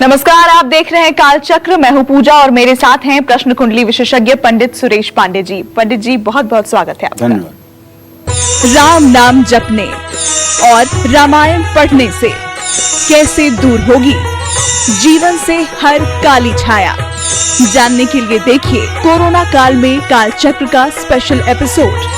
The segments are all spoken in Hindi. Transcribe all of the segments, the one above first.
नमस्कार, आप देख रहे हैं कालचक्र। मैं हूं पूजा और मेरे साथ हैं प्रश्न कुंडली विशेषज्ञ पंडित सुरेश पांडे जी। पंडित जी, बहुत बहुत स्वागत है आपका। धन्यवाद। राम नाम जपने और रामायण पढ़ने से कैसे दूर होगी जीवन से हर काली छाया, जानने के लिए देखिए कोरोना काल में कालचक्र का स्पेशल एपिसोड।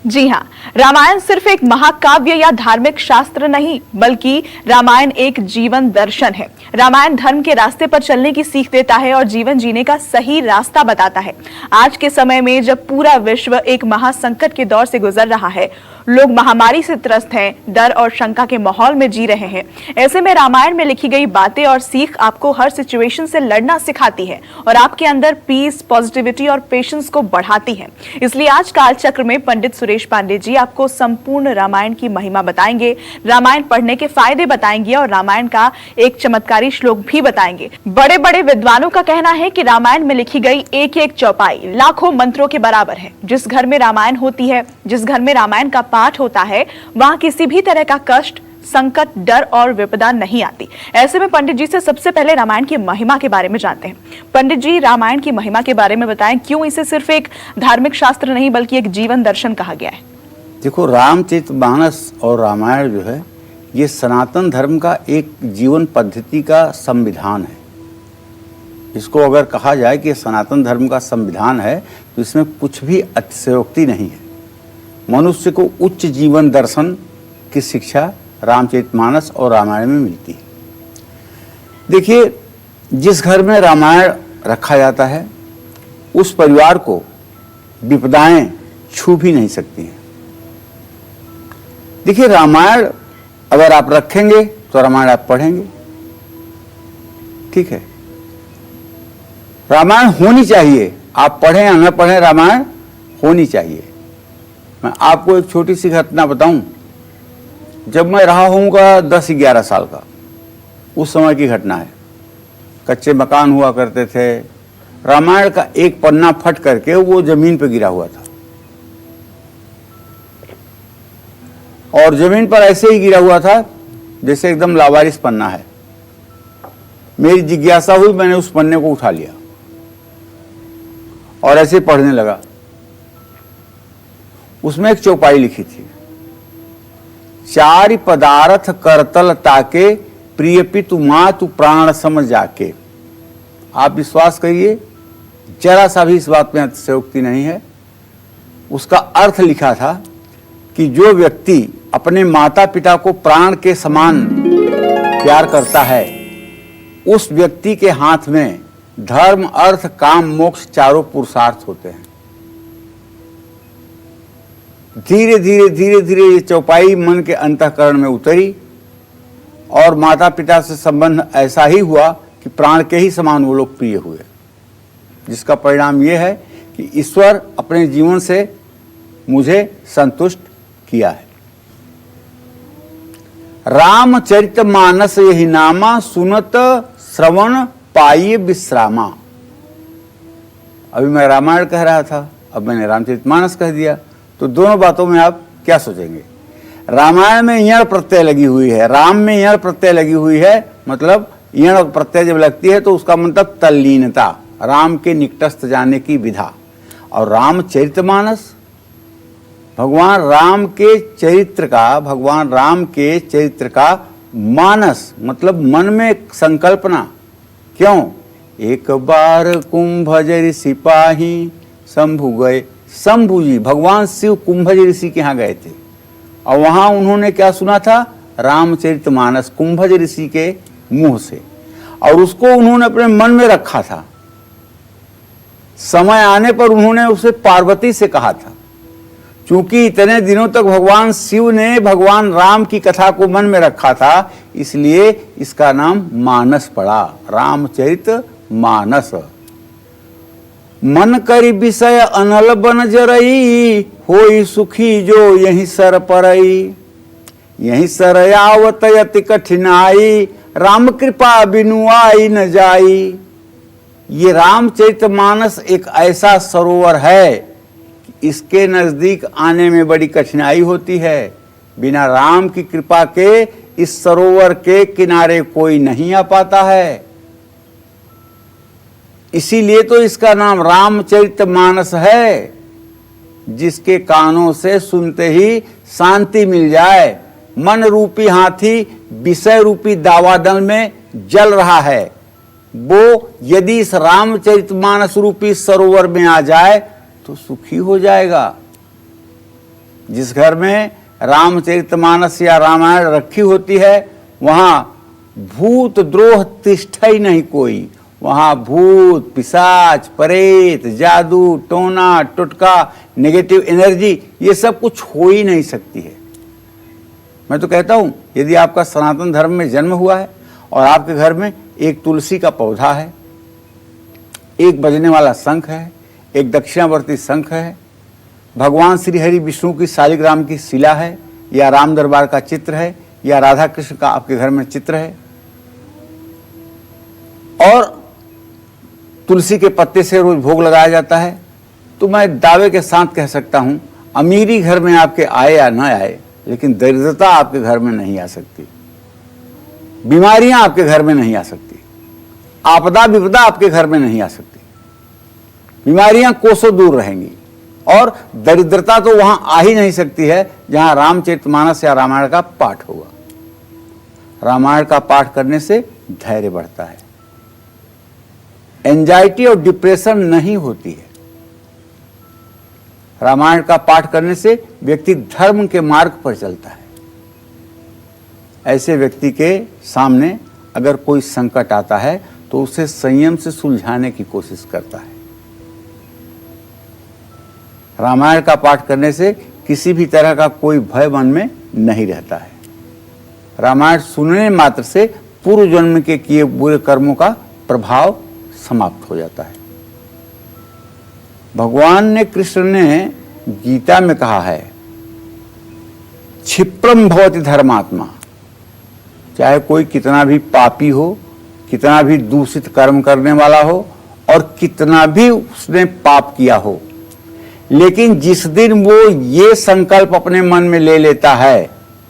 जी हाँ, रामायण सिर्फ एक महाकाव्य या धार्मिक शास्त्र नहीं, बल्कि रामायण एक जीवन दर्शन है। रामायण धर्म के रास्ते पर चलने की सीख देता है और जीवन जीने का सही रास्ता बताता है। आज के समय में जब पूरा विश्व एक महासंकट के दौर से गुजर रहा है, लोग महामारी से त्रस्त हैं, डर और शंका के माहौल में जी रहे हैं, ऐसे में रामायण में लिखी गई बातें और सीख आपको हर सिचुएशन से लड़ना सिखाती है और आपके अंदर पीस, पॉजिटिविटी और पेशेंस को बढ़ाती है। इसलिए आज कालचक्र में पंडित सुरेश पांडे जी आपको संपूर्ण रामायण की महिमा बताएंगे, रामायण पढ़ने के फायदे बताएंगे और रामायण का एक चमत्कारी श्लोक भी बताएंगे। बड़े बड़े विद्वानों का कहना है कि रामायण में लिखी गई एक एक चौपाई लाखों मंत्रों के बराबर है। जिस घर में रामायण होती है, जिस घर में रामायण का पाठ होता है, वहां किसी भी तरह का कष्ट, संकट, डर और विपदा नहीं आती। ऐसे में पंडित जी से सबसे पहले रामायण की महिमा के बारे में जानते हैं। पंडित जी, रामायण की महिमा के बारे में बताएं, क्यों इसे सिर्फ एक धार्मिक शास्त्र नहीं बल्कि एक जीवन दर्शन कहा गया है? देखो, रामचरितमानस और रामायण जो है, ये सनातन धर्म का एक जीवन पद्धति का संविधान है। इसको अगर कहा जाए कि सनातन धर्म का संविधान है तो इसमें कुछ भी अतिशयोक्ति नहीं है। मनुष्य को उच्च जीवन दर्शन की शिक्षा रामचरितमानस और रामायण में मिलती है। देखिए, जिस घर में रामायण रखा जाता है उस परिवार को विपदाएं छू भी नहीं सकती हैं। देखिए, रामायण अगर आप रखेंगे तो रामायण आप पढ़ेंगे, ठीक है। रामायण होनी चाहिए, आप पढ़ें या न पढ़ें, रामायण होनी चाहिए। मैं आपको एक छोटी सी घटना बताऊं। जब मैं रहा होऊंगा 10-11 साल का, उस समय की घटना है। कच्चे मकान हुआ करते थे। रामायण का एक पन्ना फट करके वो जमीन पर गिरा हुआ था और जमीन पर ऐसे ही गिरा हुआ था जैसे एकदम लावारिस पन्ना है। मेरी जिज्ञासा हुई, मैंने उस पन्ने को उठा लिया और ऐसे पढ़ने लगा। उसमें एक चौपाई लिखी थी, चारि पदार्थ करतल ताके, प्रिय पितु मातु प्राण समझ जाके। आप विश्वास करिए, जरा सा भी इस बात में अतिशयोक्ति नहीं है। उसका अर्थ लिखा था कि जो व्यक्ति अपने माता पिता को प्राण के समान प्यार करता है, उस व्यक्ति के हाथ में धर्म, अर्थ, काम, मोक्ष चारों पुरुषार्थ होते हैं। धीरे धीरे धीरे धीरे ये चौपाई मन के अंतःकरण में उतरी और माता पिता से संबंध ऐसा ही हुआ कि प्राण के ही समान वो लोग प्रिय हुए, जिसका परिणाम ये है कि ईश्वर अपने जीवन से मुझे संतुष्ट किया है। रामचरितमानस यही नामा, सुनत श्रवण पाइए विश्रामा। अभी मैं रामायण कह रहा था, अब मैंने रामचरितमानस कह दिया, तो दोनों बातों में आप क्या सोचेंगे? रामायण में यण प्रत्यय लगी हुई है, राम में यण प्रत्यय लगी हुई है, मतलब यण प्रत्यय जब लगती है तो उसका मतलब तल्लीनता, राम के निकटस्थ जाने की विधा। और रामचरितमानस, भगवान राम के चरित्र का मानस, मतलब मन में संकल्पना। क्यों? एक बार कुंभज ऋषि पाही शंभु गए। शंभु जी, भगवान शिव कुंभज ऋषि के यहाँ गए थे और वहां उन्होंने क्या सुना था? रामचरितमानस, कुंभज ऋषि के मुंह से, और उसको उन्होंने अपने मन में रखा था। समय आने पर उन्होंने उसे पार्वती से कहा था। चूंकि इतने दिनों तक भगवान शिव ने भगवान राम की कथा को मन में रखा था, इसलिए इसका नाम मानस पड़ा, रामचरितमानस। मन करी विषय अनल बन जरई, होई सुखी जो यही सर परई। यही सर आवत यति कठिनाई, राम कृपा बिनु आई न जाई। ये रामचरितमानस एक ऐसा सरोवर है कि इसके नजदीक आने में बड़ी कठिनाई होती है। बिना राम की कृपा के इस सरोवर के किनारे कोई नहीं आ पाता है। इसीलिए तो इसका नाम रामचरितमानस है, जिसके कानों से सुनते ही शांति मिल जाए। मन रूपी हाथी विषय रूपी दावानल में जल रहा है, वो यदि इस रामचरितमानस रूपी सरोवर में आ जाए तो सुखी हो जाएगा। जिस घर में रामचरितमानस या रामायण रखी होती है वहां भूत द्रोह तिष्ठ ही नहीं कोई। वहां भूत पिशाच प्रेत जादू टोना टुटका नेगेटिव एनर्जी ये सब कुछ हो ही नहीं सकती है। मैं तो कहता हूं यदि आपका सनातन धर्म में जन्म हुआ है और आपके घर में एक तुलसी का पौधा है, एक बजने वाला शंख है, एक दक्षिणावर्ती शंख है, भगवान श्री हरि विष्णु की शालिग्राम की शिला है, या राम दरबार का चित्र है, या राधा कृष्ण का आपके घर में चित्र है, और तुलसी के पत्ते से रोज भोग लगाया जाता है, तो मैं दावे के साथ कह सकता हूं अमीरी घर में आपके आए या ना आए, लेकिन दरिद्रता आपके घर में नहीं आ सकती, बीमारियां आपके घर में नहीं आ सकती, आपदा विपदा आपके घर में नहीं आ सकती। बीमारियां कोसों दूर रहेंगी और दरिद्रता तो वहां आ ही नहीं सकती है जहां रामचरितमानस या रामायण का पाठ होगा। रामायण का पाठ करने से धैर्य बढ़ता है, एंजाइटी और डिप्रेशन नहीं होती है। रामायण का पाठ करने से व्यक्ति धर्म के मार्ग पर चलता है। ऐसे व्यक्ति के सामने अगर कोई संकट आता है तो उसे संयम से सुलझाने की कोशिश करता है। रामायण का पाठ करने से किसी भी तरह का कोई भय मन में नहीं रहता है। रामायण सुनने मात्र से पूर्व जन्म के किए बुरे कर्मों का प्रभाव समाप्त हो जाता है। भगवान ने कृष्ण ने गीता में कहा है क्षिप्रम भवति धर्मात्मा। चाहे कोई कितना भी पापी हो, कितना भी दूषित कर्म करने वाला हो और कितना भी उसने पाप किया हो, लेकिन जिस दिन वो ये संकल्प अपने मन में ले लेता है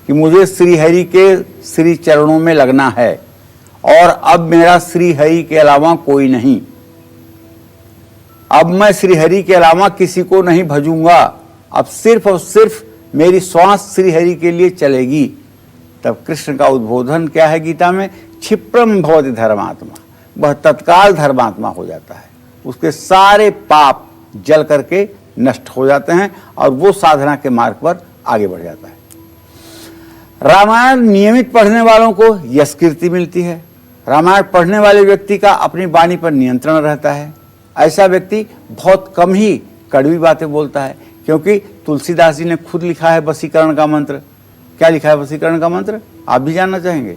कि मुझे श्री हरि के श्री चरणों में लगना है और अब मेरा श्री हरि के अलावा कोई नहीं, अब मैं श्री हरि के अलावा किसी को नहीं भजूंगा, अब सिर्फ और सिर्फ मेरी श्वास श्री हरि के लिए चलेगी, तब कृष्ण का उद्बोधन क्या है गीता में? क्षिप्रम भवति धर्मात्मा। वह तत्काल धर्मात्मा हो जाता है, उसके सारे पाप जल करके नष्ट हो जाते हैं और वो साधना के मार्ग पर आगे बढ़ जाता है। रामायण नियमित पढ़ने वालों को यश कीर्ति मिलती है। रामायण पढ़ने वाले व्यक्ति का अपनी वाणी पर नियंत्रण रहता है। ऐसा व्यक्ति बहुत कम ही कड़वी बातें बोलता है, क्योंकि तुलसीदास जी ने खुद लिखा है वशीकरण का मंत्र। क्या लिखा है वशीकरण का मंत्र? आप भी जानना चाहेंगे?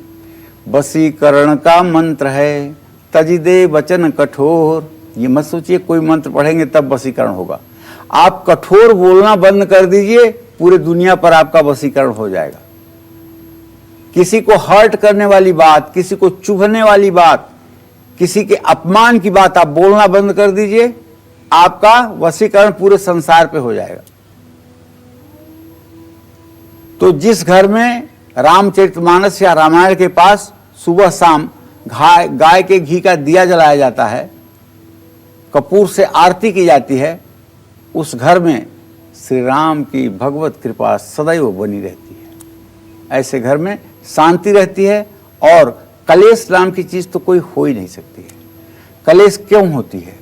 वशीकरण का मंत्र है तजिदे वचन कठोर। ये मत सोचिए कोई मंत्र पढ़ेंगे तब वशीकरण होगा। आप कठोर बोलना बंद कर दीजिए, पूरे दुनिया पर आपका वशीकरण हो जाएगा। किसी को हर्ट करने वाली बात, किसी को चुभने वाली बात, किसी के अपमान की बात आप बोलना बंद कर दीजिए, आपका वशीकरण पूरे संसार पे हो जाएगा। तो जिस घर में रामचरितमानस या रामायण के पास सुबह शाम गाय के घी का दिया जलाया जाता है, कपूर से आरती की जाती है, उस घर में श्री राम की भगवत कृपा सदैव बनी रहती है। ऐसे घर में शांति रहती है और कलेश नाम की चीज तो कोई हो ही नहीं सकती है। कलेश क्यों होती है?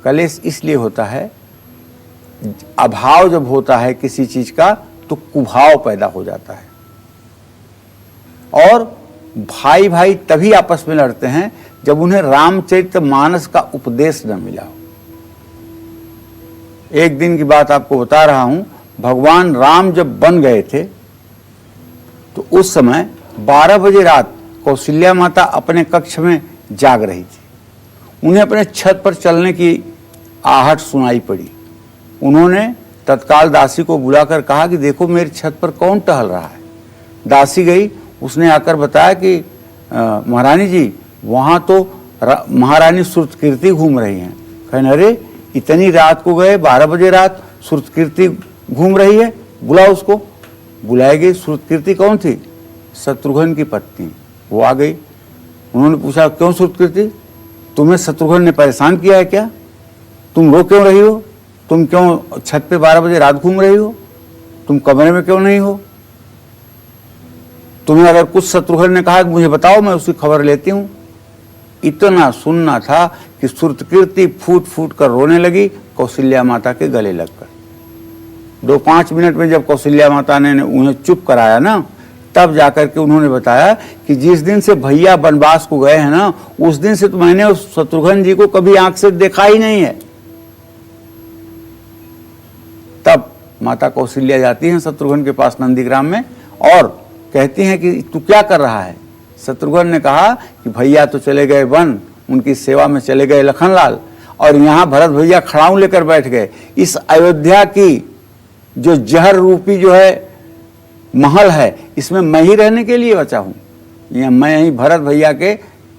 कलेश इसलिए होता है, अभाव जब होता है किसी चीज का तो कुभाव पैदा हो जाता है, और भाई भाई तभी आपस में लड़ते हैं जब उन्हें रामचरितमानस का उपदेश न मिला हो। एक दिन की बात आपको बता रहा हूं, भगवान राम जब बन गए थे तो उस समय 12 बजे रात कौशल्या माता अपने कक्ष में जाग रही थी। उन्हें अपने छत पर चलने की आहट सुनाई पड़ी। उन्होंने तत्काल दासी को बुलाकर कहा कि देखो मेरी छत पर कौन टहल रहा है। दासी गई, उसने आकर बताया कि महारानी जी वहां तो महारानी श्रुतकीर्ति घूम रही हैं। कहने अरे इतनी रात को गए, 12 बजे रात श्रुतकीर्ति घूम रही है, बुलाओ उसको। बुलाई गई। श्रुतकीर्ति कौन थी? शत्रुघ्न की पत्नी, वो आ गई। उन्होंने पूछा, क्यों सुकृति, तुम्हें शत्रुघ्न ने परेशान किया है क्या? तुम रो क्यों रही हो? तुम क्यों छत पे 12 बजे रात घूम रही हो? तुम कमरे में क्यों नहीं हो? तुम्हें अगर कुछ शत्रुघ्न ने कहा कि मुझे बताओ, मैं उसकी खबर लेती हूं। इतना सुनना था कि श्रुतकीर्ति फूट फूट कर रोने लगी कौशल्या माता के गले लगकर। 2-5 मिनट में जब कौशल्या माता ने उन्हें चुप कराया ना, तब जाकर के उन्होंने बताया कि जिस दिन से भैया वनवास को गए हैं ना, उस दिन से तो मैंने उस शत्रुघ्न जी को कभी आंख से देखा ही नहीं है। तब माता कौशल्या जाती हैं शत्रुघ्न के पास नंदीग्राम में और कहती हैं कि तू क्या कर रहा है? शत्रुघ्न ने कहा कि भैया तो चले गए वन, उनकी सेवा में चले गए लखनलाल, और यहाँ भरत भैया खड़ाऊ लेकर बैठ गए। इस अयोध्या की जो जहर रूपी जो है महल है, इसमें मैं ही रहने के लिए बचा हूँ। या मैं यहीं भरत भैया के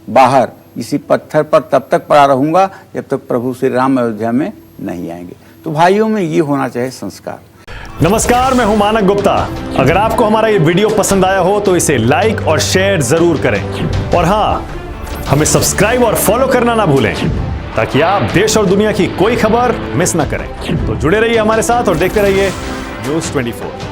बाहर इसी पत्थर पर तब तक पड़ा रहूंगा जब तक प्रभु श्री राम अयोध्या में नहीं आएंगे। तो भाइयों में ये होना चाहिए संस्कार। नमस्कार, मैं हूं मानक गुप्ता। अगर आपको हमारा ये वीडियो पसंद आया हो तो इसे लाइक और शेयर जरूर करें, और हाँ, हमें सब्सक्राइब और फॉलो करना ना भूलें ताकि आप देश और दुनिया की कोई खबर मिस ना करें। तो जुड़े रहिए हमारे साथ और देखते रहिए News 24।